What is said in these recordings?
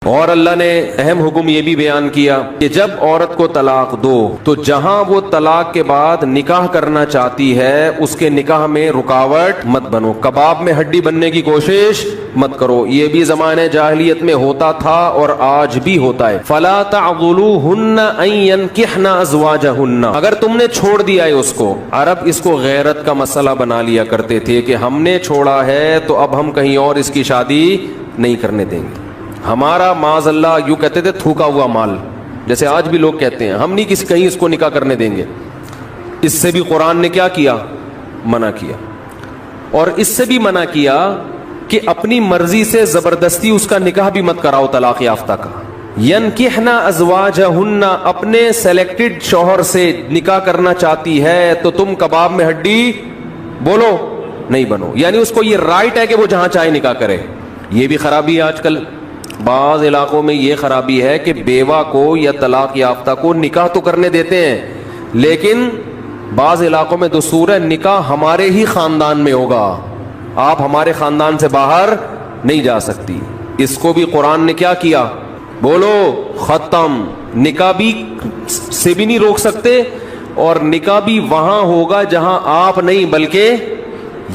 اور اللہ نے اہم حکم یہ بھی بیان کیا کہ جب عورت کو طلاق دو تو جہاں وہ طلاق کے بعد نکاح کرنا چاہتی ہے اس کے نکاح میں رکاوٹ مت بنو، کباب میں ہڈی بننے کی کوشش مت کرو۔ یہ بھی زمانے جاہلیت میں ہوتا تھا اور آج بھی ہوتا ہے۔ فلا تعضلوهن ان ينكحن ازواجهن، اگر تم نے چھوڑ دیا ہے اس کو، عرب اس کو غیرت کا مسئلہ بنا لیا کرتے تھے کہ ہم نے چھوڑا ہے تو اب ہم کہیں اور اس کی شادی نہیں کرنے دیں گے۔ ہمارا معاذ اللہ یوں کہتے تھے تھوکا ہوا مال، جیسے آج بھی لوگ کہتے ہیں ہم نہیں کہیں اس کو نکاح کرنے دیں گے۔ اس سے بھی قرآن نے کیا کیا؟ منع کیا۔ اور اس سے بھی منع کیا کہ اپنی مرضی سے زبردستی اس کا نکاح بھی مت کراؤ طلاق یافتہ کا۔ ینکحن ازواجہن، اپنے سلیکٹڈ شوہر سے نکاح کرنا چاہتی ہے تو تم کباب میں ہڈی بولو نہیں بنو، یعنی اس کو یہ رائٹ ہے کہ وہ جہاں چاہے نکاح کرے۔ یہ بھی خرابی ہے آج کل بعض علاقوں میں، یہ خرابی ہے کہ بیوہ کو یا طلاق یافتہ کو نکاح تو کرنے دیتے ہیں، لیکن بعض علاقوں میں دستور ہے نکاح ہمارے ہی خاندان میں ہوگا، آپ ہمارے خاندان سے باہر نہیں جا سکتی۔ اس کو بھی قرآن نے کیا کیا؟ بولو ختم۔ نکاح بھی سے بھی نہیں روک سکتے، اور نکاح بھی وہاں ہوگا جہاں آپ نہیں بلکہ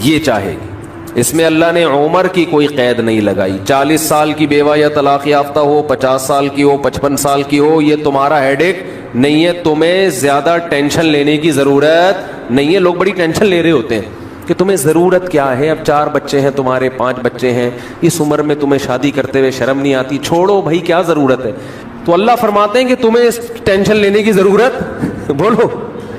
یہ چاہے گی۔ اس میں اللہ نے عمر کی کوئی قید نہیں لگائی، 40 سال کی بیوہ یا طلاق یافتہ ہو، 50 سال کی ہو، 55 سال کی ہو، یہ تمہارا ہیڈ ایک نہیں ہے، تمہیں زیادہ ٹینشن لینے کی ضرورت نہیں ہے۔ لوگ بڑی ٹینشن لے رہے ہوتے ہیں کہ تمہیں ضرورت کیا ہے، اب 4 بچے ہیں تمہارے، 5 بچے ہیں، اس عمر میں تمہیں شادی کرتے ہوئے شرم نہیں آتی؟ چھوڑو بھائی، کیا ضرورت ہے؟ تو اللہ فرماتے ہیں کہ تمہیں ٹینشن لینے کی ضرورت بولو،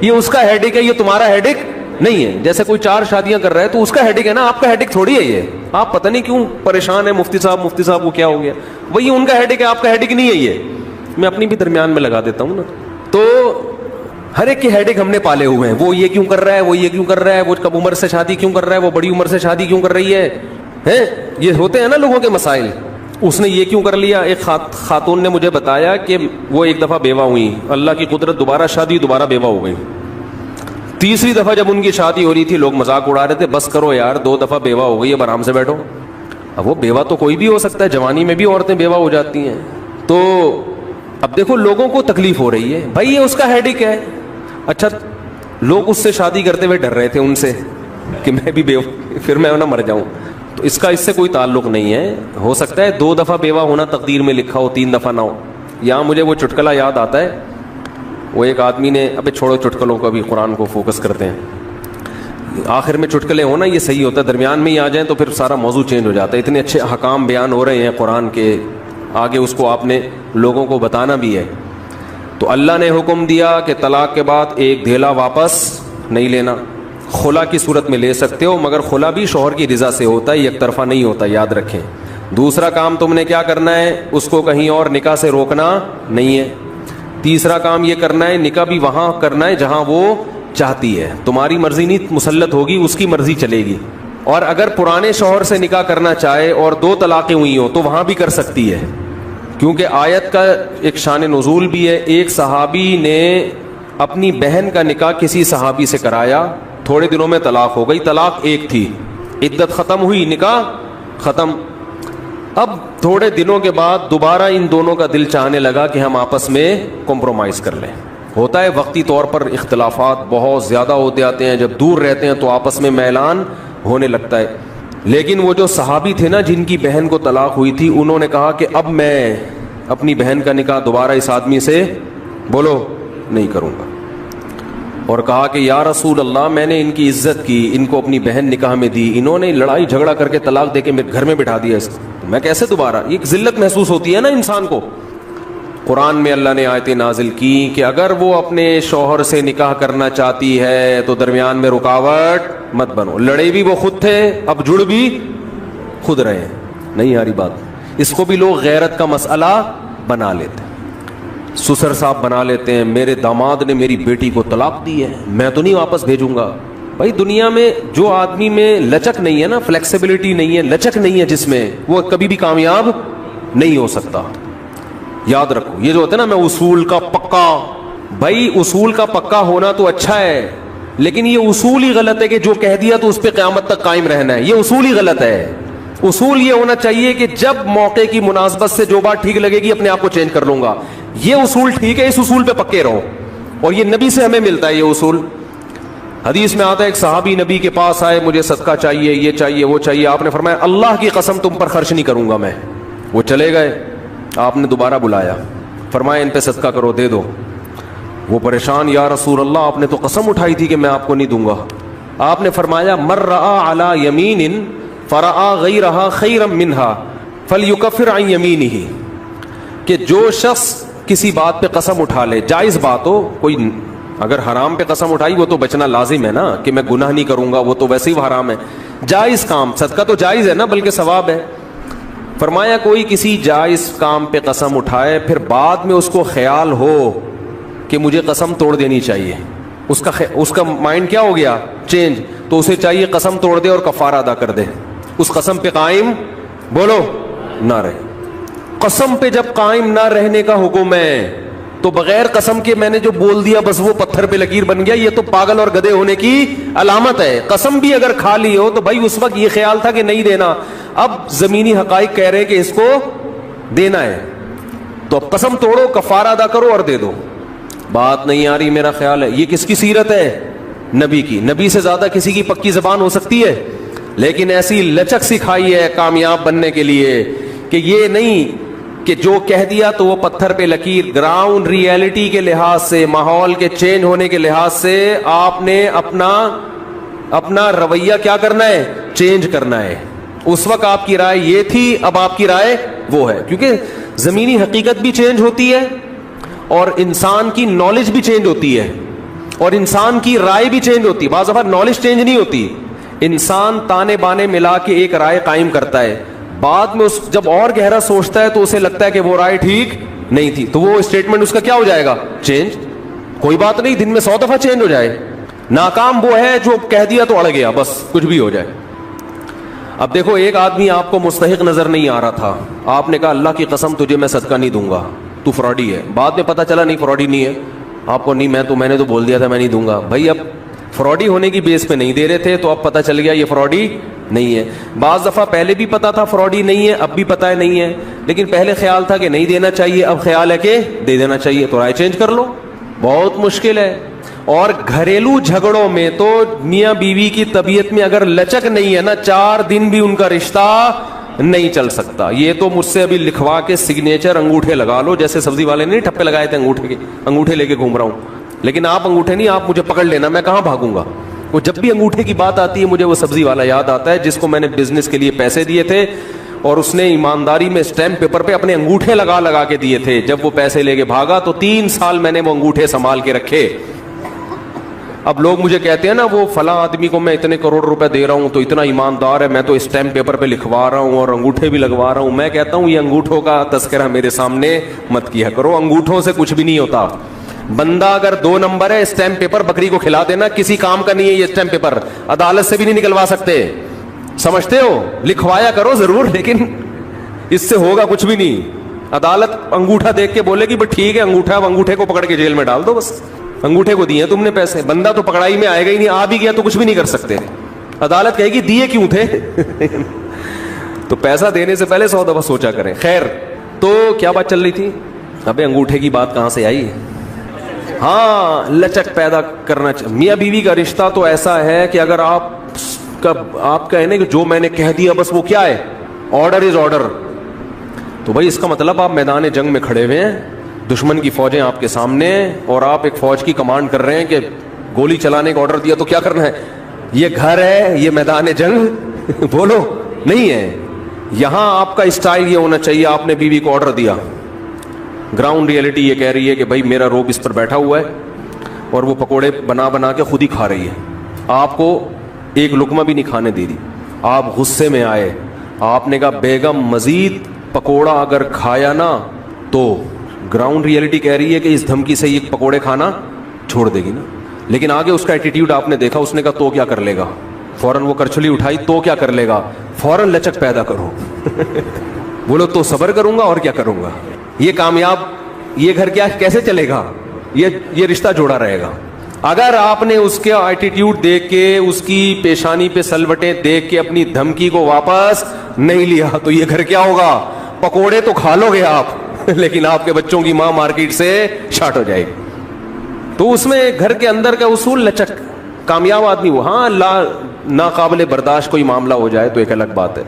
یہ اس کا ہیڈ ایک ہے، یہ تمہارا ہیڈ ایک نہیں ہے۔ جیسے کوئی 4 شادیاں کر رہا ہے تو اس کا ہیڈک ہے نا، آپ کا ہیڈک تھوڑی ہے یہ۔ آپ پتہ نہیں کیوں پریشان ہے، مفتی صاحب کو کیا ہو گیا، وہی ان کا ہیڈک ہے، آپ کا ہیڈک نہیں ہے یہ۔ میں اپنی بھی درمیان میں لگا دیتا ہوں نا۔ تو ہر ایک کے ہیڈک ہم نے پالے ہوئے ہیں، وہ یہ کیوں کر رہا ہے، وہ یہ کیوں کر رہا ہے، وہ کم عمر سے شادی کیوں کر رہا ہے، وہ بڑی عمر سے شادی کیوں کر رہی ہے، یہ ہوتے ہیں نا لوگوں کے مسائل۔ اس نے یہ کیوں کر لیا؟ ایک خاتون نے مجھے بتایا کہ وہ ایک دفعہ بیوہ ہوئی، اللہ کی قدرت دوبارہ شادی، دوبارہ بیوہ ہو گئی۔ تیسری دفعہ جب ان کی شادی ہو رہی تھی لوگ مذاق اڑا رہے تھے، بس کرو یار 2 دفعہ بیوہ ہو گئی، اب آرام سے بیٹھو۔ اب وہ بیوہ تو کوئی بھی ہو سکتا ہے، جوانی میں بھی عورتیں بیوہ ہو جاتی ہیں۔ تو اب دیکھو لوگوں کو تکلیف ہو رہی ہے، بھائی یہ اس کا ہیڈک ہے۔ اچھا لوگ اس سے شادی کرتے ہوئے ڈر رہے تھے ان سے کہ میں بھی بیوہ، پھر میں نہ مر جاؤں، تو اس کا اس سے کوئی تعلق نہیں ہے۔ ہو سکتا ہے 2 دفعہ بیوہ ہونا تقدیر میں لکھا ہو، 3 دفعہ نہ ہو۔ یہاں مجھے وہ چٹکلا یاد آتا ہے، وہ ایک آدمی نے، ابے چھوڑو چٹکلوں کو، بھی قرآن کو فوکس کرتے ہیں۔ آخر میں چٹکلے ہونا یہ صحیح ہوتا ہے، درمیان میں ہی آ جائیں تو پھر سارا موضوع چینج ہو جاتا ہے۔ اتنے اچھے احکام بیان ہو رہے ہیں قرآن کے، آگے اس کو آپ نے لوگوں کو بتانا بھی ہے۔ تو اللہ نے حکم دیا کہ طلاق کے بعد ایک دھیلا واپس نہیں لینا، خلا کی صورت میں لے سکتے ہو، مگر خلا بھی شوہر کی رضا سے ہوتا ہے، یک طرفہ نہیں ہوتا، یاد رکھیں۔ دوسرا کام تم نے کیا کرنا ہے؟ اس کو کہیں اور نکاح سے روکنا نہیں ہے۔ تیسرا کام یہ کرنا ہے نکاح بھی وہاں کرنا ہے جہاں وہ چاہتی ہے، تمہاری مرضی نہیں مسلط ہوگی، اس کی مرضی چلے گی۔ اور اگر پرانے شوہر سے نکاح کرنا چاہے اور 2 طلاقیں ہوئی ہوں تو وہاں بھی کر سکتی ہے، کیونکہ آیت کا ایک شان نزول بھی ہے۔ ایک صحابی نے اپنی بہن کا نکاح کسی صحابی سے کرایا، تھوڑے دنوں میں طلاق ہو گئی، طلاق ایک تھی، عدت ختم ہوئی، نکاح ختم۔ اب تھوڑے دنوں کے بعد دوبارہ ان دونوں کا دل چاہنے لگا کہ ہم آپس میں کمپرومائز کر لیں۔ ہوتا ہے وقتی طور پر اختلافات بہت زیادہ ہوتے آتے ہیں، جب دور رہتے ہیں تو آپس میں میلان ہونے لگتا ہے۔ لیکن وہ جو صحابی تھے نا جن کی بہن کو طلاق ہوئی تھی، انہوں نے کہا کہ اب میں اپنی بہن کا نکاح دوبارہ اس آدمی سے بولو نہیں کروں گا، اور کہا کہ یا رسول اللہ میں نے ان کی عزت کی، ان کو اپنی بہن نکاح میں دی، انہوں نے لڑائی جھگڑا کر کے طلاق دے کے میرے گھر میں بٹھا دیا، میں کیسے دوبارہ؟ یہ ذلت محسوس ہوتی ہے نا انسان کو۔ قرآن میں اللہ نے آیتیں نازل کی کہ اگر وہ اپنے شوہر سے نکاح کرنا چاہتی ہے تو درمیان میں رکاوٹ مت بنو۔ لڑے بھی وہ خود تھے، اب جڑ بھی خود رہے ہیں۔ نہیں آ رہی بات؟ اس کو بھی لوگ غیرت کا مسئلہ بنا لیتے ہیں، سسر صاحب بنا لیتے ہیں، میرے داماد نے میری بیٹی کو طلاق دی ہے، میں تو نہیں واپس بھیجوں گا۔ بھائی دنیا میں جو آدمی میں لچک نہیں ہے نا، فلیکسیبلٹی نہیں ہے، لچک نہیں ہے جس میں، وہ کبھی بھی کامیاب نہیں ہو سکتا۔ یاد رکھو یہ جو ہوتا ہے نا، میں اصول کا پکا، بھائی اصول کا پکا ہونا تو اچھا ہے، لیکن یہ اصول ہی غلط ہے کہ جو کہہ دیا تو اس پہ قیامت تک قائم رہنا ہے، یہ اصول ہی غلط ہے۔ اصول یہ ہونا چاہیے کہ جب موقع کی مناسبت سے جو بات ٹھیک لگے گی اپنے آپ کو چینج کر لوں گا. یہ اصول ٹھیک ہے, اس اصول پہ پکے رہو, اور یہ نبی سے ہمیں ملتا ہے یہ اصول. حدیث میں آتا ہے ایک صحابی نبی کے پاس آئے, مجھے صدقہ چاہیے, یہ چاہیے, وہ چاہیے. آپ نے فرمایا اللہ کی قسم تم پر خرچ نہیں کروں گا میں. وہ چلے گئے, آپ نے دوبارہ بلایا, فرمایا ان پہ صدقہ کرو, دے دو. وہ پریشان, یا رسول اللہ آپ نے تو قسم اٹھائی تھی کہ میں آپ کو نہیں دوں گا. آپ نے فرمایا مر رأى علی یمین فرأى غیرہا خیرا منہا فلیکفر عن یمینہ, کہ جو شخص کسی بات پہ قسم اٹھا لے, جائز بات ہو, کوئی اگر حرام پہ قسم اٹھائی وہ تو بچنا لازم ہے نا, کہ میں گناہ نہیں کروں گا, وہ تو ویسے ہی حرام ہے. جائز کام, صدقہ تو جائز ہے نا, بلکہ ثواب ہے. فرمایا کوئی کسی جائز کام پہ قسم اٹھائے, پھر بعد میں اس کو خیال ہو کہ مجھے قسم توڑ دینی چاہیے, اس کا مائنڈ کیا ہو گیا, چینج, تو اسے چاہیے قسم توڑ دے اور کفارہ ادا کر دے, اس قسم پہ قائم بولو نہ رہے. قسم پہ جب قائم نہ رہنے کا حکم ہے تو بغیر قسم کے میں نے جو بول دیا بس وہ پتھر پہ لکیر بن گیا, یہ تو پاگل اور گدھے ہونے کی علامت ہے. قسم بھی اگر کھا لی ہو تو بھائی اس وقت یہ خیال تھا کہ نہیں دینا, اب زمینی حقائق کہہ رہے کہ اس کو دینا ہے, تو اب قسم توڑو, کفارہ ادا کرو اور دے دو. بات نہیں آ رہی, میرا خیال ہے یہ کس کی سیرت ہے, نبی کی. نبی سے زیادہ کسی کی پکی زبان ہو سکتی ہے, لیکن ایسی لچک سکھائی ہے کامیاب بننے کے لیے کہ یہ نہیں کہ جو کہہ دیا تو وہ پتھر پہ لکیر. گراؤنڈ ریئلٹی کے لحاظ سے, ماحول کے چینج ہونے کے لحاظ سے آپ نے اپنا رویہ کیا کرنا ہے, چینج کرنا ہے. اس وقت آپ کی رائے یہ تھی, اب آپ کی رائے وہ ہے, کیونکہ زمینی حقیقت بھی چینج ہوتی ہے اور انسان کی نالج بھی چینج ہوتی ہے اور انسان کی رائے بھی چینج ہوتی ہے. بعض دفعہ نالج چینج نہیں ہوتی, انسان تانے بانے ملا کے ایک رائے قائم کرتا ہے, بعد میں جب اور گہرا سوچتا ہے تو اسے لگتا ہے کہ وہ رائے ٹھیک نہیں تھی, تو وہ اسٹیٹمنٹ اس کا کیا ہو جائے گا, چینج. کوئی بات نہیں, دن میں 100 دفعہ چینج ہو جائے. ناکام وہ ہے جو کہہ دیا تو اڑ گیا, بس کچھ بھی ہو جائے. اب دیکھو ایک آدمی آپ کو مستحق نظر نہیں آ رہا تھا, آپ نے کہا اللہ کی قسم تجھے میں صدقہ نہیں دوں گا, تو فراڈی ہے. بعد میں پتا چلا نہیں فراڈی نہیں ہے, آپ کو نہیں, میں نے تو بول دیا تھا میں نہیں دوں گا. بھائی اب فراڈی ہونے کی بیس پہ نہیں دے رہے تھے, تو اب پتا چل گیا یہ فراڈی نہیں ہے. بعض دفعہ پہلے بھی پتا تھا فراڈی نہیں ہے, اب بھی پتا ہے نہیں ہے, لیکن پہلے خیال تھا کہ نہیں دینا چاہیے, اب خیال ہے کہ دے دینا چاہیے, تو رائے چینج کر لو. بہت مشکل ہے. اور گھریلو جھگڑوں میں تو میاں بیوی کی طبیعت میں اگر لچک نہیں ہے نا, 4 دن بھی ان کا رشتہ نہیں چل سکتا. یہ تو مجھ سے ابھی لکھوا کے سگنیچر انگوٹھے لگا لو, جیسے سبزی والے نے ٹھپے لگائے تھے انگوٹھے لے کے گھوم رہا ہوں, لیکن آپ انگوٹھے نہیں, آپ مجھے پکڑ لینا, میں کہاں بھاگوں گا. وہ جب بھی انگوٹھے کی بات آتی ہے مجھے وہ سبزی والا یاد آتا ہے جس کو میں نے بزنس کے لیے پیسے دیے تھے, اور اس نے ایمانداری میں اسٹیمپ پیپر پہ اپنے انگوٹھے لگا کے دیے تھے. جب وہ پیسے لے کے بھاگا تو 3 سال میں نے وہ انگوٹھے سنبھال کے رکھے. اب لوگ مجھے کہتے ہیں نا وہ فلاں آدمی کو میں اتنے کروڑ روپے دے رہا ہوں تو اتنا ایماندار ہے, میں تو اسٹیمپ پیپر پہ لکھوا رہا ہوں اور انگوٹھے بھی لگوا رہا ہوں. میں کہتا ہوں یہ انگوٹھوں کا تذکرہ میرے سامنے مت کیا کرو, انگوٹھوں سے کچھ بھی نہیں ہوتا. بندہ اگر 2 نمبر ہے, اسٹیمپ پیپر بکری کو کھلا دینا, کسی کام کا نہیں ہے یہ اسٹیمپ پیپر, عدالت سے بھی نہیں نکلوا سکتے. سمجھتے ہو, لکھوایا کرو ضرور, لیکن اس سے ہوگا کچھ بھی نہیں. عدالت انگوٹھا دیکھ کے بولے گی بس ٹھیک ہے انگوٹھا, اب انگوٹھے کو پکڑ کے جیل میں ڈال دو, بس انگوٹھے کو دیے تم نے پیسے. بندہ تو پکڑائی میں آئے گا ہی نہیں, آ بھی گیا تو کچھ بھی نہیں کر سکتے. عدالت کہے گی دیے کیوں تھے تو پیسہ دینے سے پہلے 100 دفعہ سوچا کریں. خیر, تو کیا بات چل رہی تھی, ابے انگوٹھے کی بات کہاں سے آئی. ہاں, لچک پیدا کرنا چاہیے. میاں بیوی کا رشتہ تو ایسا ہے کہ اگر آپ کہیں نا کہ جو میں نے کہہ دیا بس وہ کیا ہے, آرڈر از آرڈر, تو بھائی اس کا مطلب آپ میدان جنگ میں کھڑے ہوئے ہیں, دشمن کی فوجیں آپ کے سامنے, اور آپ ایک فوج کی کمانڈ کر رہے ہیں کہ گولی چلانے کا آرڈر دیا تو کیا کرنا ہے. یہ گھر ہے, یہ میدان جنگ بولو نہیں ہے. یہاں آپ کا اسٹائل یہ ہونا چاہیے, آپ نے بیوی کو آرڈر دیا, گراؤنڈ ریئلٹی یہ کہہ رہی ہے کہ بھائی میرا روب اس پر بیٹھا ہوا ہے اور وہ پکوڑے بنا کے خود ہی کھا رہی ہے, آپ کو ایک لقمہ بھی نہیں کھانے دے رہی. آپ غصے میں آئے, آپ نے کہا بیگم مزید پکوڑا اگر کھایا نا تو گراؤنڈ ریئلٹی کہہ رہی ہے کہ اس دھمکی سے یہ پکوڑے کھانا چھوڑ دے گی نا. لیکن آگے اس کا ایٹیٹیوڈ آپ نے دیکھا, اس نے کہا تو کیا کر لے گا, فوراً وہ کرچھلی اٹھائی, تو کیا کر لے گا, فوراً لچک پیدا کرو بولو تو صبر کروں گا اور کیا کروں گا. یہ کامیاب, یہ گھر کیا کیسے چلے گا, یہ رشتہ جوڑا رہے گا. اگر آپ نے اس کے ایٹیٹیوڈ دیکھ کے, اس کی پیشانی پہ سلوٹیں دیکھ کے اپنی دھمکی کو واپس نہیں لیا تو یہ گھر کیا ہوگا؟ پکوڑے تو کھا لو گے آپ لیکن آپ کے بچوں کی ماں مارکیٹ سے شارٹ ہو جائے گی. تو اس میں گھر کے اندر کا اصول لچک، کامیاب آدمی وہ. ہاں ناقابل برداشت کوئی معاملہ ہو جائے تو ایک الگ بات ہے.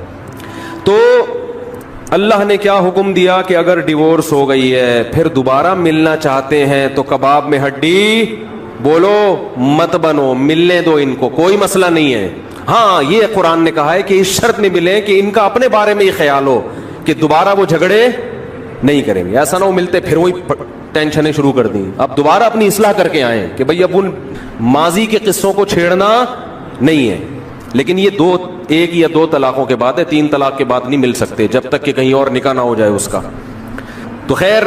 تو اللہ نے کیا حکم دیا کہ اگر ڈیورس ہو گئی ہے پھر دوبارہ ملنا چاہتے ہیں تو کباب میں ہڈی بولو مت بنو، ملنے دو ان کو، کوئی مسئلہ نہیں ہے. ہاں یہ قرآن نے کہا ہے کہ اس شرط میں ملیں کہ ان کا اپنے بارے میں یہ خیال ہو کہ دوبارہ وہ جھگڑے نہیں کریں گے. ایسا نہ ہو ملتے پھر وہی ٹینشنیں شروع کر دیں. اب دوبارہ اپنی اصلاح کر کے آئیں کہ بھئی اب ان ماضی کے قصوں کو چھیڑنا نہیں ہے. لیکن یہ ایک یا دو طلاقوں کے بعد ہے، 3 طلاق کے بعد نہیں مل سکتے جب تک کہ کہیں اور نکاح نہ ہو جائے اس کا. تو خیر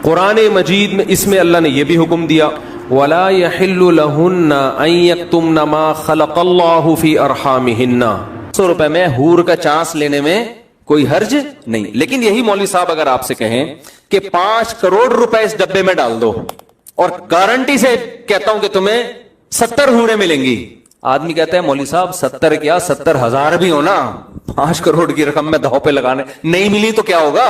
قرآن مجید میں اس میں اللہ نے یہ بھی حکم دیا وَلَا يَحِلُّ لَهُنَّ أَن يَكْتُمْنَ مَا خَلَقَ اللَّهُ فِي أَرْحَامِهِنَّ. 100 روپے میں حور کا چانس لینے میں کوئی حرج نہیں. لیکن یہی مولوی صاحب اگر آپ سے کہیں کہ 5 کروڑ روپے اس ڈبے میں ڈال دو اور گارنٹی سے کہتا ہوں کہ تمہیں 70 حوریں ملیں گی، آدمی کہتا ہے مولوی صاحب 70 کیا 70,000 بھی ہو نا، 5 کروڑ کی رقم میں داؤ پہ لگانے، نہیں ملی تو کیا ہوگا؟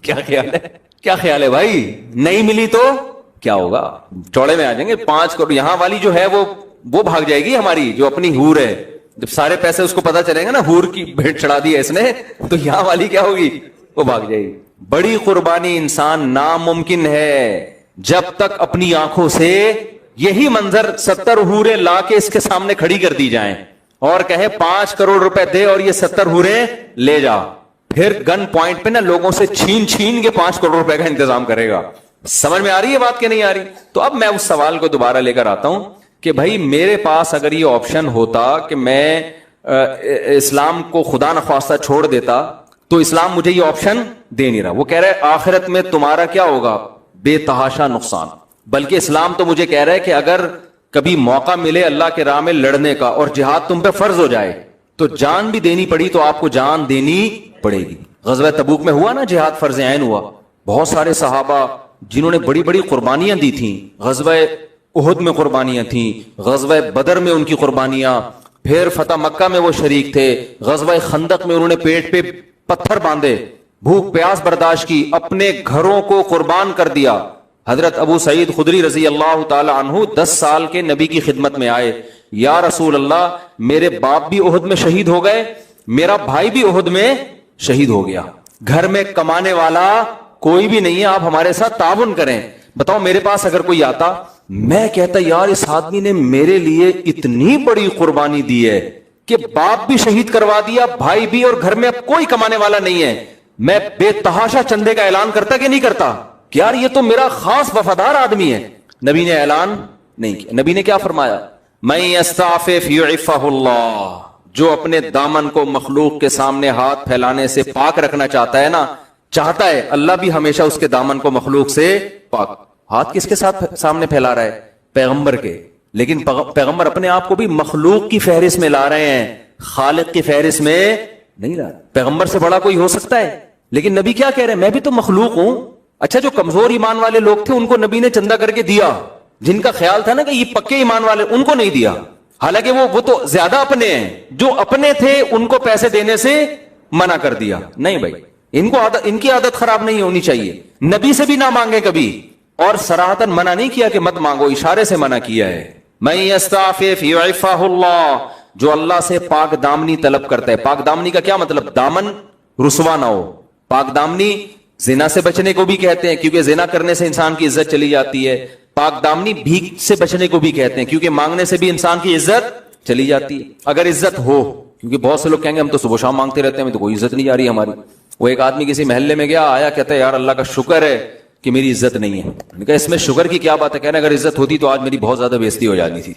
کیا خیال ہے؟ کیا خیال ہے بھائی؟ نہیں ملی تو کیا ہوگا؟ چوڑے میں آ جائیں گے. 5 کروڑ یہاں والی جو ہے وہ بھاگ جائے گی ہماری جو اپنی حور ہے. جب سارے پیسے اس کو پتا چلیں گے نا حور کی بھیٹ چڑھا دی ہے اس نے، تو یہاں والی کیا ہوگی؟ وہ بھاگ جائے گی. بڑی قربانی انسان ناممکن ہے جب تک اپنی آنکھوں سے یہی منظر 70 حوریں لا کے اس کے سامنے کھڑی کر دی جائیں اور کہے 5 کروڑ روپے دے اور یہ 70 حوریں لے جا، پھر گن پوائنٹ پہ نا لوگوں سے چھین کے 5 کروڑ روپے کا انتظام کرے گا. سمجھ میں آ رہی ہے بات کہ نہیں آ رہی؟ تو اب میں اس سوال کو دوبارہ لے کر آتا ہوں کہ بھائی میرے پاس اگر یہ آپشن ہوتا کہ میں اسلام کو خدا نخواستہ چھوڑ دیتا تو اسلام مجھے یہ آپشن دے نہیں رہا. وہ کہہ رہا ہے آخرت میں تمہارا کیا ہوگا؟ بے تحاشا نقصان. بلکہ اسلام تو مجھے کہہ رہا ہے کہ اگر کبھی موقع ملے اللہ کے راہ میں لڑنے کا اور جہاد تم پہ فرض ہو جائے تو جان بھی دینی پڑی تو آپ کو جان دینی پڑے گی. غزوہ تبوک میں ہوا نا جہاد فرض عین ہوا، بہت سارے صحابہ جنہوں نے بڑی بڑی قربانیاں دی تھیں، غزوہ احد میں قربانیاں تھیں، غزوہ بدر میں ان کی قربانیاں، پھر فتح مکہ میں وہ شریک تھے، غزوہ خندق میں انہوں نے پیٹ پہ پتھر باندھے، بھوک پیاس برداشت کی، اپنے گھروں کو قربان کر دیا. حضرت ابو سعید خدری رضی اللہ تعالی عنہ 10 سال کے نبی کی خدمت میں آئے، یا رسول اللہ میرے باپ بھی احد میں شہید ہو گئے، میرا بھائی بھی احد میں شہید ہو گیا، گھر میں کمانے والا کوئی بھی نہیں ہے، آپ ہمارے ساتھ تعاون کریں. بتاؤ میرے پاس اگر کوئی آتا، میں کہتا یار اس آدمی نے میرے لیے اتنی بڑی قربانی دی ہے کہ باپ بھی شہید کروا دیا، بھائی بھی، اور گھر میں اب کوئی کمانے والا نہیں ہے، میں بے تحاشا چندے کا اعلان کرتا کہ نہیں کرتا کہ یار یہ تو میرا خاص وفادار آدمی ہے. نبی نے اعلان نہیں کیا. نبی نے کیا فرمایا؟ من یستعفف یعفہ اللہ. جو اپنے دامن کو مخلوق کے سامنے ہاتھ پھیلانے سے پاک رکھنا چاہتا ہے نا، چاہتا ہے اللہ بھی ہمیشہ اس کے دامن کو مخلوق سے پاک. ہاتھ کس کے ساتھ سامنے پھیلا رہا ہے؟ پیغمبر کے. لیکن پیغمبر اپنے آپ کو بھی مخلوق کی فہرست میں لا رہے ہیں، خالق کی فہرست میں نہیں لا. پیغمبر سے بڑا کوئی ہو سکتا ہے؟ لیکن نبی کیا کہہ رہے ہیں؟ میں بھی تو مخلوق ہوں. اچھا جو کمزور ایمان والے لوگ تھے ان کو نبی نے چندہ کر کے دیا، جن کا خیال تھا نا کہ یہ پکے ایمان والے ان کو نہیں دیا، حالانکہ وہ تو زیادہ اپنے ہیں. جو اپنے تھے ان کو پیسے دینے سے منع کر دیا. نہیں بھائی ان کی عادت خراب نہیں ہونی چاہیے. نبی سے بھی نہ مانگے کبھی، اور صراحتاً منع نہیں کیا کہ مت مانگو، اشارے سے منع کیا ہے. من یستعفف یعفہ اللہ. جو اللہ سے پاک دامنی طلب کرتا ہے. پاک دامنی کا کیا مطلب؟ دامن رسوا نہ ہو. پاک دامنی زنا سے بچنے کو بھی کہتے ہیں کیونکہ زنا کرنے سے انسان کی عزت چلی جاتی ہے. پاک دامنی بھیک سے بچنے کو بھی کہتے ہیں کیونکہ مانگنے سے بھی انسان کی عزت چلی جاتی ہے، اگر عزت ہو. کیونکہ بہت سے لوگ کہیں گے ہم تو صبح شام مانگتے رہتے ہیں، تو کوئی عزت نہیں جا رہی ہماری. وہ ایک آدمی کسی محلے میں گیا، آیا کہتا ہے یار اللہ کا شکر ہے کہ میری عزت نہیں ہے. میں نے کہا اس میں شکر کی کیا بات ہے؟ کہنا اگر عزت ہوتی تو آج میری بہت زیادہ بےزتی ہو جانی تھی.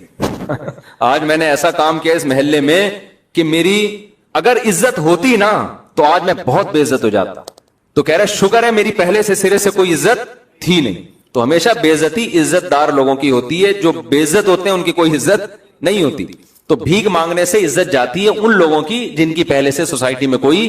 آج میں نے ایسا کام کیا اس محلے میں کہ میری اگر عزت ہوتی نا تو آج میں بہت بے عزت ہو جاتا. تو کہہ رہا شکر ہے میری پہلے سے سرے سے کوئی عزت تھی نہیں. تو ہمیشہ بے عزتی عزت دار لوگوں کی ہوتی ہے، جو بے عزت ہوتے ہیں ان کی کوئی عزت نہیں ہوتی. تو بھیک مانگنے سے عزت جاتی ہے ان لوگوں کی جن کی پہلے سے سوسائٹی میں کوئی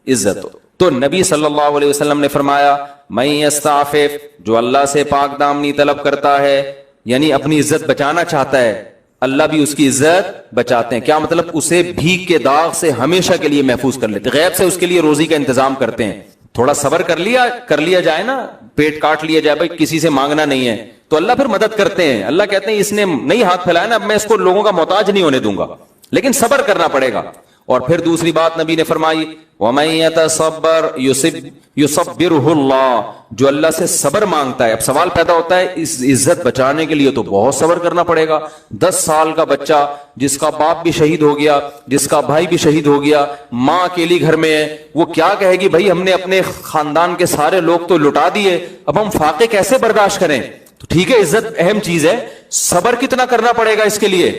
عزت ہو. تو نبی صلی اللہ علیہ وسلم نے فرمایا من یستعفف. جو اللہ سے پاک دامنی طلب کرتا ہے، یعنی اپنی عزت بچانا چاہتا ہے، اللہ بھی اس کی عزت بچاتے ہیں. کیا مطلب؟ اسے بھیک کے داغ سے ہمیشہ کے لیے محفوظ کر لیتے, غیب سے اس کے لیے روزی کا انتظام کرتے ہیں. تھوڑا صبر کر لیا جائے نا, پیٹ کاٹ لیا جائے, بھائی کسی سے مانگنا نہیں ہے, تو اللہ پھر مدد کرتے ہیں. اللہ کہتے ہیں اس نے نہیں ہاتھ پھیلایا نا, اب میں اس کو لوگوں کا محتاج نہیں ہونے دوں گا, لیکن صبر کرنا پڑے گا. اور پھر دوسری بات نبی نے فرمائی, وَمَن يَتَصَبَّرْ يُصِبِّرْهُ اللَّهُ, جو اللہ سے صبر مانگتا ہے. اب سوال پیدا ہوتا ہے, اس عزت بچانے کے لیے تو بہت صبر کرنا پڑے گا. 10 سال کا بچہ جس کا باپ بھی شہید ہو گیا, جس کا بھائی بھی شہید ہو گیا, ماں اکیلی گھر میں ہے, وہ کیا کہے گی, بھائی ہم نے اپنے خاندان کے سارے لوگ تو لٹا دیے, اب ہم فاقے کیسے برداشت کریں. تو ٹھیک ہے, عزت اہم چیز ہے, صبر کتنا کرنا پڑے گا اس کے لیے.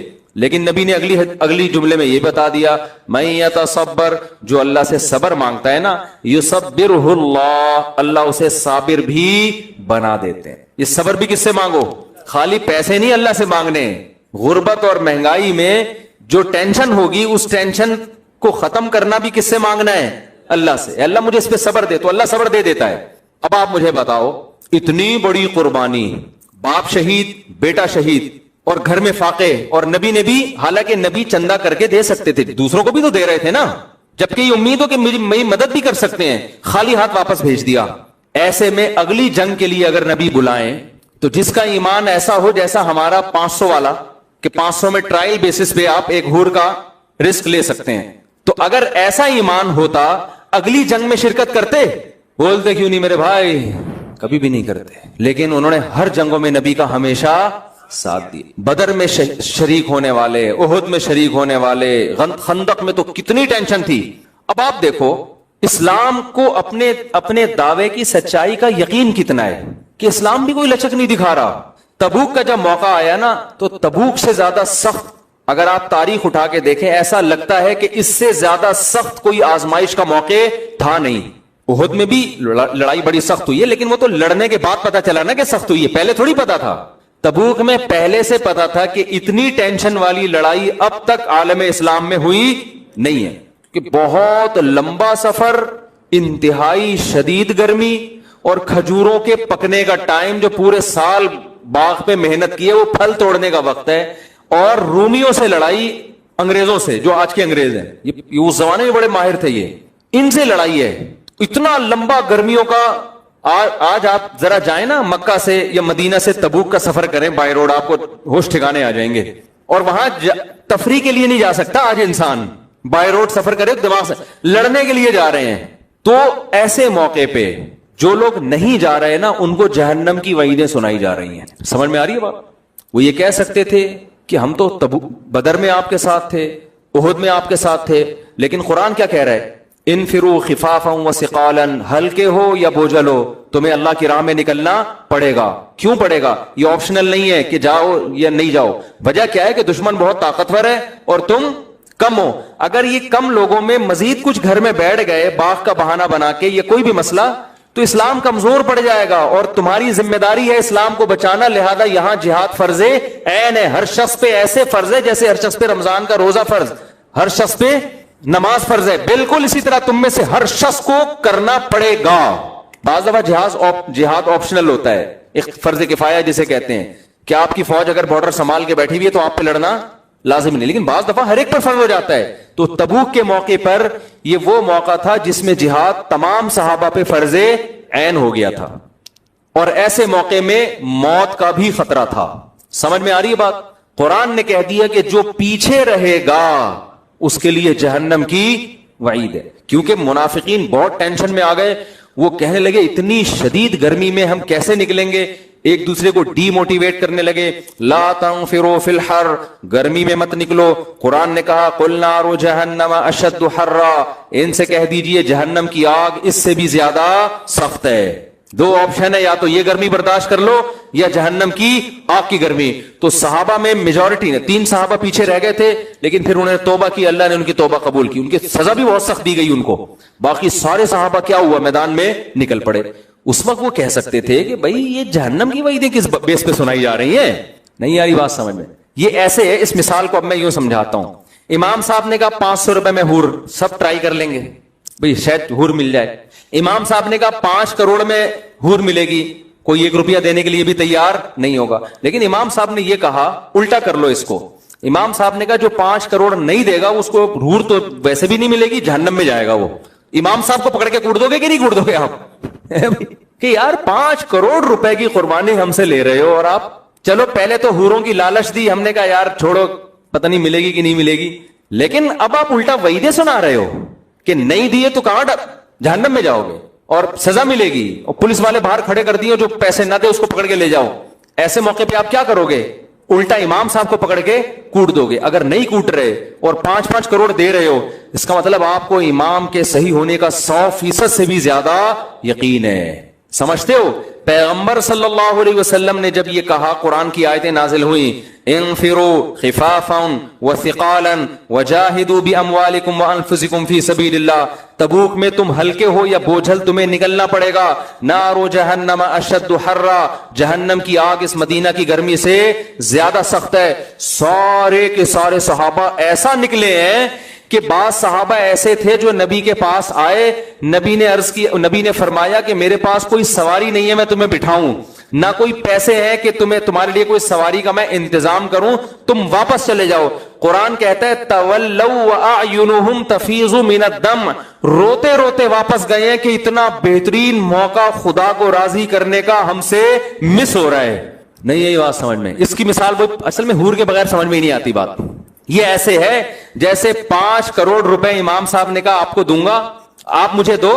لیکن نبی نے اگلی جملے میں یہ بتا دیا, من یتصبر, جو اللہ سے صبر مانگتا ہے نا, یصبرہ اللہ, اللہ اسے صابر بھی بنا دیتے ہیں. یہ صبر بھی کس سے مانگو, خالی پیسے نہیں اللہ سے مانگنے. غربت اور مہنگائی میں جو ٹینشن ہوگی, اس ٹینشن کو ختم کرنا بھی کس سے مانگنا ہے, اللہ سے. اللہ مجھے اس پہ صبر دے, تو اللہ صبر دے دیتا ہے. اب آپ مجھے بتاؤ, اتنی بڑی قربانی, باپ شہید, بیٹا شہید, اور گھر میں فاقے, اور نبی نے بھی, حالانکہ نبی چندہ کر کے دے سکتے تھے, دوسروں کو بھی تو دے رہے تھے نا, جبکہ یہ امید ہو کہ میری مدد بھی کر سکتے ہیں, خالی ہاتھ واپس بھیج دیا. ایسے میں اگلی جنگ کے لیے اگر نبی بلائیں, تو جس کا ایمان ایسا ہو جیسا ہمارا 500 والا, کہ 500 میں ٹرائل بیسس پہ آپ ایک ہور کا رسک لے سکتے ہیں, تو اگر ایسا ایمان ہوتا, اگلی جنگ میں شرکت کرتے؟ بولتے کیوں نہیں میرے بھائی, کبھی بھی نہیں کرتے. لیکن انہوں نے ہر جنگوں میں نبی کا ہمیشہ ساتھ دی. بدر میں شریک ہونے والے, احد میں شریک ہونے والے, خندق میں تو کتنی ٹینشن تھی. اب آپ دیکھو, اسلام کو اپنے دعوے کی سچائی کا یقین کتنا ہے, کہ اسلام بھی کوئی لچک نہیں دکھا رہا. تبوک کا جب موقع آیا نا, تو تبوک سے زیادہ سخت, اگر آپ تاریخ اٹھا کے دیکھیں, ایسا لگتا ہے کہ اس سے زیادہ سخت کوئی آزمائش کا موقع تھا نہیں. احد میں بھی لڑائی بڑی سخت ہوئی ہے, لیکن وہ تو لڑنے کے بعد پتا چلا نا کہ سخت ہوئی ہے, پہلے تھوڑی پتا تھا. تبوک میں پہلے سے پتا تھا کہ اتنی ٹینشن والی لڑائی اب تک عالم اسلام میں ہوئی نہیں ہے, کہ بہت لمبا سفر, انتہائی شدید گرمی, اور کھجوروں کے پکنے کا ٹائم, جو پورے سال باغ پہ محنت کی ہے وہ پھل توڑنے کا وقت ہے. اور رومیوں سے لڑائی, انگریزوں سے, جو آج کے انگریز ہیں, یہ اس زمانے میں بڑے ماہر تھے, یہ ان سے لڑائی ہے. اتنا لمبا گرمیوں کا. آج آپ ذرا جائیں نا مکہ سے یا مدینہ سے تبوک کا سفر کریں بائی روڈ, آپ کو ہوش ٹھکانے آ جائیں گے. اور وہاں تفریح کے لیے نہیں جا سکتا آج انسان, بائی روڈ سفر کرے دماغ سے, لڑنے کے لیے جا رہے ہیں. تو ایسے موقع پہ جو لوگ نہیں جا رہے نا, ان کو جہنم کی وعیدیں سنائی جا رہی ہیں. سمجھ میں آ رہی ہے بات؟ وہ یہ کہہ سکتے تھے کہ ہم تو بدر میں آپ کے ساتھ تھے, احد میں آپ کے ساتھ تھے, لیکن قرآن کیا کہہ رہا ہے, انفروا خفافا وثقالا, ہلکے ہو یا بوجھل ہو, تمہیں اللہ کی راہ میں نکلنا پڑے گا. کیوں پڑے گا؟ یہ آپشنل نہیں ہے کہ جاؤ یا نہیں جاؤ. وجہ کیا ہے کہ دشمن بہت طاقتور ہے اور تم کم ہو. اگر یہ کم لوگوں میں مزید کچھ گھر میں بیٹھ گئے باغ کا بہانہ بنا کے, یہ کوئی بھی مسئلہ, تو اسلام کمزور پڑ جائے گا. اور تمہاری ذمہ داری ہے اسلام کو بچانا, لہذا یہاں جہاد فرض عین ہے. ہر شخص پہ ایسے فرض ہے جیسے ہر شخص پہ رمضان کا روزہ فرض, ہر شخص پہ نماز فرض ہے, بالکل اسی طرح تم میں سے ہر شخص کو کرنا پڑے گا. بعض دفعہ جہاد آپشنل ہوتا ہے, ایک فرض کفایہ جسے کہتے ہیں, کہ آپ کی فوج اگر بارڈر سنبھال کے بیٹھی ہوئی ہے تو آپ پہ لڑنا لازم نہیں, لیکن بعض دفعہ ہر ایک پر فرض ہو جاتا ہے. تو تبوک کے موقع پر یہ وہ موقع تھا جس میں جہاد تمام صحابہ پہ فرض عین ہو گیا تھا, اور ایسے موقع میں موت کا بھی خطرہ تھا. سمجھ میں آ رہی ہے بات؟ قرآن نے کہہ دیا کہ جو پیچھے رہے گا اس کے لیے جہنم کی وعید ہے. کیونکہ منافقین بہت ٹینشن میں آ گئے, وہ کہنے لگے اتنی شدید گرمی میں ہم کیسے نکلیں گے, ایک دوسرے کو ڈی موٹیویٹ کرنے لگے. لا تنفروا فی الحر, گرمی میں مت نکلو. قرآن نے کہا قل نار جہنم اشد حرا, ان سے کہہ دیجئے جہنم کی آگ اس سے بھی زیادہ سخت ہے. دو آپشن ہے, یا تو یہ گرمی برداشت کر لو یا جہنم کی آگ کی گرمی. تو صحابہ میں میجورٹی نے, 3 صحابہ پیچھے رہ گئے تھے, لیکن پھر انہوں نے توبہ کی, اللہ نے ان کی توبہ قبول کی, ان کی سزا بھی بہت سخت دی گئی ان کو. باقی سارے صحابہ کیا ہوا, میدان میں نکل پڑے. اس وقت وہ کہہ سکتے تھے کہ بھائی یہ جہنم کی وعیدیں کس بیس پہ سنائی جا رہی ہیں, نہیں آ رہی بات سمجھ میں. یہ ایسے ہے, اس مثال کو اب میں یوں سمجھاتا ہوں. امام صاحب نے کہا 500 روپے میں حور, سب ٹرائی کر لیں گے بھئی شاید حور مل جائے. امام صاحب نے کہا 5 کروڑ میں حور ملے گی, کوئی 1 روپیہ دینے کے لیے بھی تیار نہیں ہوگا. لیکن امام صاحب نے یہ کہا, الٹا کر لو اس کو, امام صاحب نے کہا جو 5 کروڑ نہیں دے گا اس کو حور تو ویسے بھی نہیں ملے گی، جہنم میں جائے گا وہ. امام صاحب کو پکڑ کے کوڑ دو گے کہ نہیں کوڑ دو گے آپ؟ کہ یار 5 کروڑ روپے کی قربانی ہم سے لے رہے ہو اور آپ چلو پہلے تو حوروں کی لالچ دی، ہم نے کہا یار چھوڑو پتہ نہیں ملے گی کہ نہیں ملے گی، لیکن اب آپ الٹا وعیدیں سنا رہے ہو کہ نہیں دیے تو کہاں جہنم میں جاؤ گے اور سزا ملے گی، اور پولیس والے باہر کھڑے کر دیے جو پیسے نہ دے اس کو پکڑ کے لے جاؤ. ایسے موقع پہ آپ کیا کرو گے؟ الٹا امام صاحب کو پکڑ کے کوٹ دو گے. اگر نہیں کوٹ رہے اور 5-5 کروڑ دے رہے ہو، اس کا مطلب آپ کو امام کے صحیح ہونے کا 100% سے بھی زیادہ یقین ہے. سمجھتے ہو؟ پیغمبر صلی اللہ علیہ وسلم نے جب یہ کہا، قرآن کی آیتیں نازل ہوئیں، انفروا خفافا وثقالا وجاہدوا باموالکم وانفسکم فی سبیل اللہ. تبوک میں تم ہلکے ہو یا بوجھل تمہیں نکلنا پڑے گا. نار جہنم اشد حرا، جہنم کی آگ اس مدینہ کی گرمی سے زیادہ سخت ہے. سارے کے سارے صحابہ ایسا نکلے ہیں کہ بعض صحابہ ایسے تھے جو نبی کے پاس آئے، نبی نے عرض کی، نبی نے فرمایا کہ میرے پاس کوئی سواری نہیں ہے میں تمہیں بٹھاؤں، نہ کوئی پیسے ہیں کہ تمہارے لیے کوئی سواری کا میں انتظام کروں، تم واپس چلے جاؤ. قرآن کہتا ہے تولوا واعینہم تفیض من الدم، روتے روتے واپس گئے ہیں کہ اتنا بہترین موقع خدا کو راضی کرنے کا ہم سے مس ہو رہا ہے. نہیں یہی بات سمجھ میں، اس کی مثال وہ اصل میں حور کے بغیر سمجھ میں ہی نہیں آتی بات. یہ ایسے ہے جیسے 5 کروڑ روپے امام صاحب نے کہا آپ کو دوں گا، آپ مجھے دو،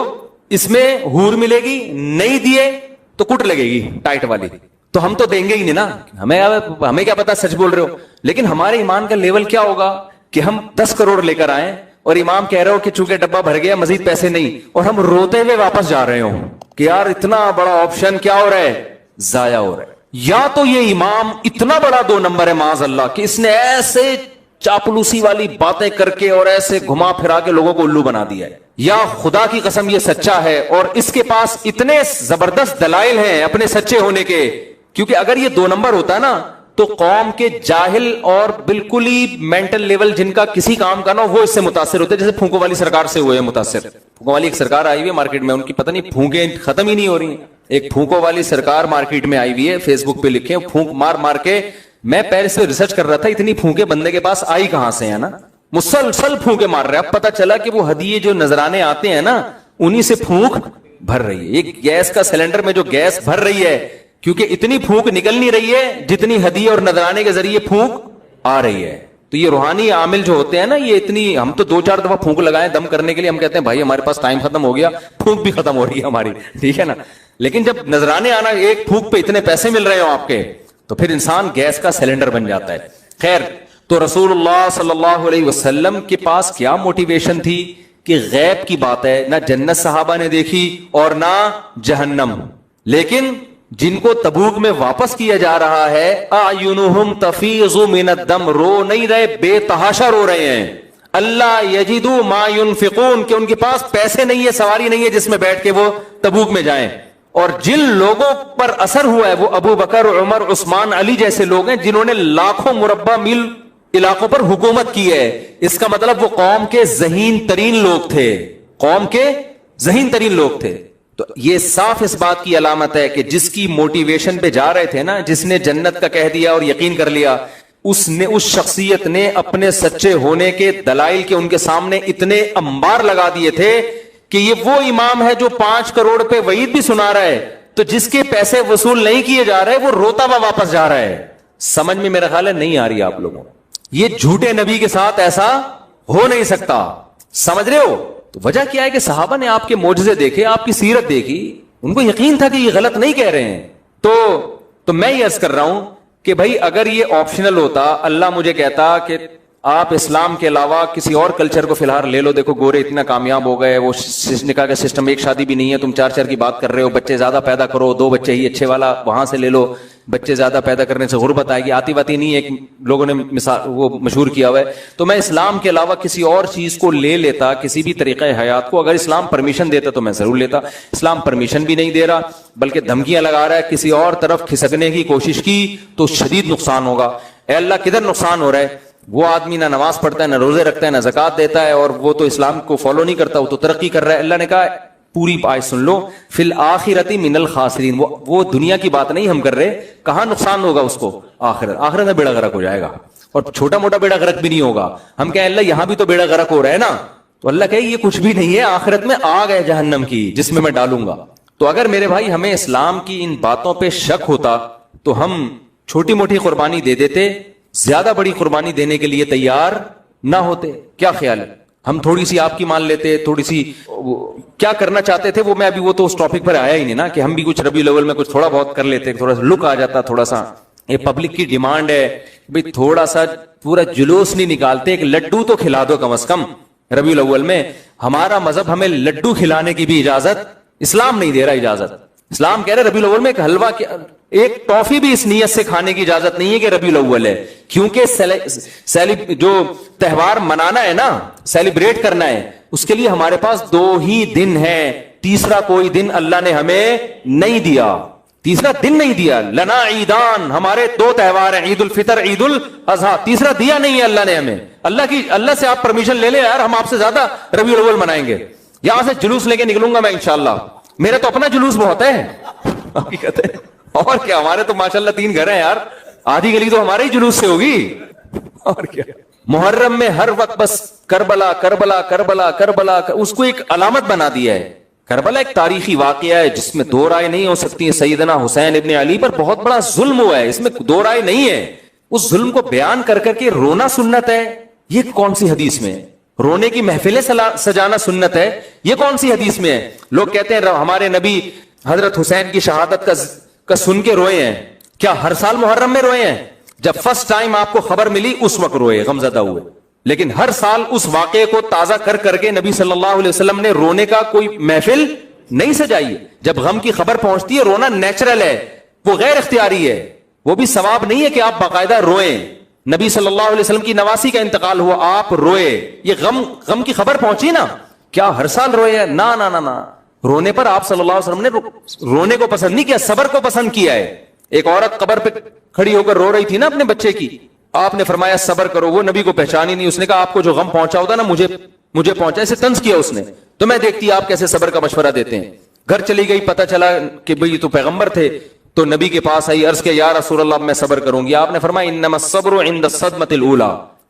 اس میں حور ملے گی، نہیں دیے تو کٹ لگے گی ٹائٹ والی، تو ہم تو دیں گے ہی نہیں نا. ہمیں کیا پتا سچ بول رہے ہو، لیکن ہمارے ایمان کا لیول کیا ہوگا کہ ہم 10 کروڑ لے کر آئیں اور امام کہہ رہے ہو کہ چونکہ ڈبہ بھر گیا مزید پیسے نہیں، اور ہم روتے ہوئے واپس جا رہے ہوں کہ یار اتنا بڑا آپشن کیا ہو رہا ہے، ضائع ہو رہا ہے. یا تو یہ امام اتنا بڑا 2 نمبر ہے معاذ اللہ کہ اس نے ایسے چاپلوسی والی باتیں کر کے اور ایسے گھما پھرا کے لوگوں کو الو بنا دیا ہے، یا خدا کی قسم یہ سچا ہے اور اس کے پاس اتنے زبردست دلائل ہیں اپنے سچے ہونے کے. کیونکہ اگر یہ 2 نمبر ہوتا نا تو قوم کے جاہل اور بالکل ہی مینٹل لیول جن کا کسی کام کا نا وہ اس سے متاثر ہوتے، جیسے پھونکو والی سرکار سے ہوئے متاثر. پھونکو والی ایک سرکار آئی ہوئی ہے مارکیٹ میں، ان کی پتہ نہیں پھونکیں ختم ہی نہیں ہو رہی ہیں. ایک پھونکو والی سرکار مارکیٹ میں آئی ہوئی ہے، فیس بک پہ لکھے پھونک مار مار کے. میں پہلے سے ریسرچ کر رہا تھا اتنی پھونکے بندے کے پاس آئی کہاں سے ہے نا، مسلسل پھونکے مار رہے. اب پتا چلا کہ وہ ہدیے جو نذرانے آتے ہیں نا انہی سے پھونک بھر رہی ہے. ایک گیس کا سلنڈر میں جو گیس بھر رہی ہے کیونکہ اتنی پھونک نکل نہیں رہی ہے جتنی ہدیے اور نذرانے کے ذریعے پھونک آ رہی ہے. تو یہ روحانی عامل جو ہوتے ہیں نا، یہ اتنی، ہم تو 2-4 دفعہ پھونک لگائیں دم کرنے کے لیے، ہم کہتے ہیں بھائی ہمارے پاس ٹائم ختم ہو گیا، پھونک بھی ختم ہو رہی ہے ہماری، ٹھیک ہے نا. لیکن جب نذرانے آنا، ایک پھونک پہ اتنے پیسے مل رہے ہو آپ کے، تو پھر انسان گیس کا سلنڈر بن جاتا ہے. خیر، تو رسول اللہ صلی اللہ علیہ وسلم کے پاس کیا موٹیویشن تھی کہ غیب کی بات ہے، نہ جنت صحابہ نے دیکھی اور نہ جہنم، لیکن جن کو تبوک میں واپس کیا جا رہا ہے اعینہم تفیض من الدم، رو نہیں رہے، بے تحاشا رو رہے ہیں. اللہ یجدوا ما ينفقون، کہ ان کے پاس پیسے نہیں ہے، سواری نہیں ہے جس میں بیٹھ کے وہ تبوک میں جائیں. اور جن لوگوں پر اثر ہوا ہے وہ ابو بکر، عمر، عثمان، علی جیسے لوگ ہیں جنہوں نے لاکھوں مربع میل علاقوں پر حکومت کی ہے. اس کا مطلب وہ قوم کے ذہین ترین لوگ تھے، قوم کے ذہین ترین لوگ تھے. تو یہ صاف اس بات کی علامت ہے کہ جس کی موٹیویشن پہ جا رہے تھے نا، جس نے جنت کا کہہ دیا اور یقین کر لیا، اس شخصیت نے اپنے سچے ہونے کے دلائل کے ان کے سامنے اتنے انبار لگا دیے تھے کہ یہ وہ امام ہے جو 5 کروڑ پہ وعید بھی سنا رہا ہے، تو جس کے پیسے وصول نہیں کیے جا رہے وہ روتا ہوا واپس جا رہا ہے. سمجھ میں میرا خیال ہے نہیں آ رہی آپ لوگوں، یہ جھوٹے نبی کے ساتھ ایسا ہو نہیں سکتا. سمجھ رہے ہو؟ تو وجہ کیا ہے کہ صحابہ نے آپ کے معجزے دیکھے، آپ کی سیرت دیکھی، ان کو یقین تھا کہ یہ غلط نہیں کہہ رہے ہیں. تو میں یہ عرض کر رہا ہوں کہ بھائی اگر یہ آپشنل ہوتا، اللہ مجھے کہتا کہ آپ اسلام کے علاوہ کسی اور کلچر کو فی الحال لے لو، دیکھو گورے اتنا کامیاب ہو گئے، وہ نکاح کا سسٹم، ایک شادی بھی نہیں ہے، تم 4 کی بات کر رہے ہو، بچے زیادہ پیدا کرو، 2 بچے ہی اچھے والا وہاں سے لے لو، بچے زیادہ پیدا کرنے سے غربت آئے گی، آتی باتی نہیں ہے، ایک لوگوں نے مثال وہ مشہور کیا ہوا ہے. تو میں اسلام کے علاوہ کسی اور چیز کو لے لیتا، کسی بھی طریقہ حیات کو، اگر اسلام پرمیشن دیتا تو میں ضرور لیتا. اسلام پرمیشن بھی نہیں دے رہا بلکہ دھمکیاں لگا رہا ہے، کسی اور طرف کھسکنے کی کوشش کی تو شدید نقصان ہوگا. اے اللہ کدھر نقصان ہو رہا ہے؟ وہ آدمی نہ نماز پڑھتا ہے، نہ روزے رکھتا ہے، نہ زکات دیتا ہے، اور وہ تو اسلام کو فالو نہیں کرتا، وہ تو ترقی کر رہا ہے. اللہ نے کہا پوری آیت سن لو، فی الآخرۃ من الخاسرین، وہ دنیا کی بات نہیں ہم کر رہے، کہاں نقصان ہوگا اس کو؟ آخرت میں بیڑا غرق ہو جائے گا. اور چھوٹا موٹا بیڑا غرق بھی نہیں ہوگا. ہم کہیں اللہ یہاں بھی تو بیڑا غرق ہو رہا ہے نا, تو اللہ کہے یہ کچھ بھی نہیں ہے, آخرت میں آگ ہے جہنم کی جس میں ڈالوں گا. تو اگر میرے بھائی ہمیں اسلام کی ان باتوں پہ شک ہوتا تو ہم چھوٹی موٹی قربانی دے دیتے, زیادہ بڑی قربانی دینے کے لیے تیار نہ ہوتے. کیا خیال ہے؟ ہم تھوڑی سی آپ کی مان لیتے, تھوڑی سی کیا کرنا چاہتے تھے وہ میں ابھی وہ تو اس ٹاپک پر آیا ہی نہیں نا, کہ ہم بھی کچھ ربیع الاول میں کچھ تھوڑا بہت کر لیتے, تھوڑا سا لک آ جاتا, تھوڑا سا یہ پبلک کی ڈیمانڈ ہے بھئی تھوڑا سا پورا جلوس نہیں نکالتے, ایک لڈو تو کھلا دو کم از کم ربیع الاول میں. ہمارا مذہب ہمیں لڈو کھلانے کی بھی اجازت اسلام نہیں دے رہا اجازت. اسلام کہہ رہے ربیع الاول میں ایک حلوہ, ایک ٹافی بھی اس نیت سے کھانے کی اجازت نہیں ہے کہ ربیع الاول ہے, کیونکہ جو تہوار منانا ہے نا, سیلیبریٹ کرنا ہے, اس کے لیے ہمارے پاس 2 ہی دن ہے, تیسرا کوئی دن اللہ نے ہمیں نہیں دیا, تیسرا دن نہیں دیا. لنا عیدان, ہمارے 2 تہوار ہیں, عید الفطر عید الاضحیٰ, تیسرا دیا نہیں ہے اللہ نے ہمیں. اللہ سے آپ پرمیشن لے لیں یار, ہم آپ سے زیادہ ربیع الاول منائیں گے. یہاں سے جلوس لے کے نکلوں گا میں انشاءاللہ, میرا تو اپنا جلوس بہت ہے حقیقت ہے, اور کیا, ہمارے تو ماشاءاللہ 3 گھر ہیں یار, آدھی گلی تو ہمارے ہی جلوس سے ہوگی. اور کیا, محرم میں ہر وقت بس کربلا کربلا کربلا کربلا, اس کو ایک علامت بنا دیا ہے. کربلا ایک تاریخی واقعہ ہے جس میں 2 رائے نہیں ہو سکتی. سیدنا حسین ابن علی پر بہت بڑا ظلم ہوا ہے, اس میں 2 رائے نہیں ہے. اس ظلم کو بیان کر کر کے رونا سنت ہے, یہ کون سی حدیث میں ہے؟ رونے کی محفلیں سجانا سنت ہے, یہ کون سی حدیث میں ہے؟ لوگ کہتے ہیں ہمارے نبی حضرت حسین کی شہادت کا سن کے روئے ہیں. کیا ہر سال محرم میں روئے ہیں؟ جب فرسٹ ٹائم آپ کو خبر ملی اس وقت روئے, غمزدہ ہوئے, لیکن ہر سال اس واقعے کو تازہ کر کر کے نبی صلی اللہ علیہ وسلم نے رونے کا کوئی محفل نہیں سجائی. جب غم کی خبر پہنچتی ہے رونا نیچرل ہے, وہ غیر اختیاری ہے, وہ بھی ثواب نہیں ہے کہ آپ باقاعدہ روئیں. نبی صلی اللہ علیہ وسلم کی نواسی کا انتقال ہوا, آپ روئے, یہ غم کی خبر پہنچی نا, کیا ہر سال روئے ہیں؟ نا نا نا نا, رونے پر آپ صلی اللہ علیہ وسلم نے رونے کو پسند نہیں کیا, صبر کو پسند کیا ہے. ایک عورت قبر پہ کھڑی ہو کر رو رہی تھی نا اپنے بچے کی, آپ نے فرمایا صبر کرو. وہ نبی کو پہچان ہی نہیں, اس نے کہا آپ کو جو غم پہنچا ہوتا نا مجھے پہنچا, اسے طنز کیا اس نے. تو میں دیکھتی آپ کیسے صبر کا مشورہ دیتے ہیں. گھر چلی گئی, پتہ چلا کہ بھئی تو پیغمبر تھے, تو نبی کے پاس آئی, عرض کیا یا رسول اللہ میں صبر کروں گی. آپ نے فرمایا انما الصبر عند الصدمۃ الاولى,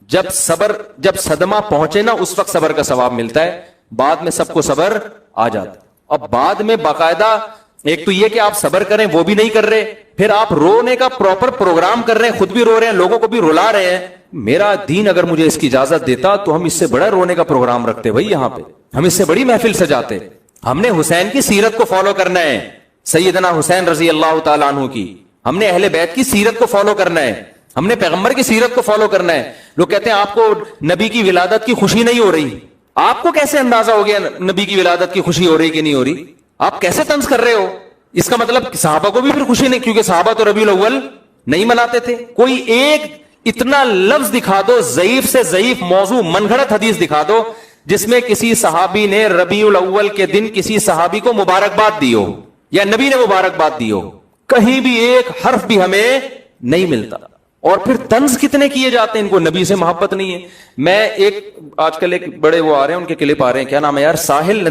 جب صدمہ پہنچے نا اس وقت صبر کا ثواب ملتا ہے, بعد میں سب کو صبر آ جاتا. اب بعد میں باقاعدہ ایک تو یہ کہ آپ صبر کریں وہ بھی نہیں کر رہے, پھر آپ رونے کا پراپر پروگرام کر رہے ہیں, خود بھی رو رہے ہیں, لوگوں کو بھی رلا رہے ہیں. میرا دین اگر مجھے اس کی اجازت دیتا تو ہم اس سے بڑا رونے کا پروگرام رکھتے بھائی, یہاں پہ ہم اس سے بڑی محفل سجاتے. ہم نے حسین کی سیرت کو فالو کرنا ہے, سیدنا حسین رضی اللہ تعالیٰ عنہ کی, ہم نے اہل بیت کی سیرت کو فالو کرنا ہے, ہم نے پیغمبر کی سیرت کو فالو کرنا ہے. لوگ کہتے ہیں آپ کو نبی کی ولادت کی خوشی نہیں ہو رہی. آپ کو کیسے اندازہ ہو گیا نبی کی ولادت کی خوشی ہو رہی کہ نہیں ہو رہی؟ آپ کیسے طنز کر رہے ہو؟ اس کا مطلب صحابہ کو بھی پھر خوشی نہیں, کیونکہ صحابہ تو ربیع الاول نہیں مناتے تھے. کوئی ایک اتنا لفظ دکھا دو, ضعیف سے ضعیف موضوع من گھڑت حدیث دکھا دو جس میں کسی صحابی نے ربیع الاول کے دن کسی صحابی کو مبارکباد دی ہو یا نبی نے مبارکباد دی ہو. کہیں بھی ایک حرف بھی ہمیں نہیں ملتا. اور پھر طنز کتنے کیے جاتے ہیں, ان کو نبی سے محبت نہیں ہے. میں ایک آج کل ایک بڑے وہ آ رہے ہیں, ان کے کلپ آ رہے ہیں, کیا نام ہے یار, ساحل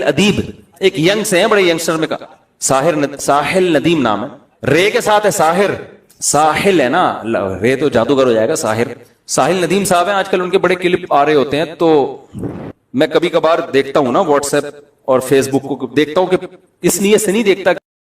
ادیب, ایک ینگ سے ہیں, بڑے ینگسٹر میں کہا ساحل ندیم نام ہے, رے کے ساتھ ہے ساحل ہے نا, رے تو جادوگر ہو جائے گا. ساحل ندیم صاحب ہیں, آج کل ان کے بڑے کلپ آ رہے ہوتے ہیں, تو میں کبھی کبھار دیکھتا ہوں نا واٹس ایپ اور فیس بک کو, دیکھتا ہوں کہ اس نیت سے نہیں دیکھتا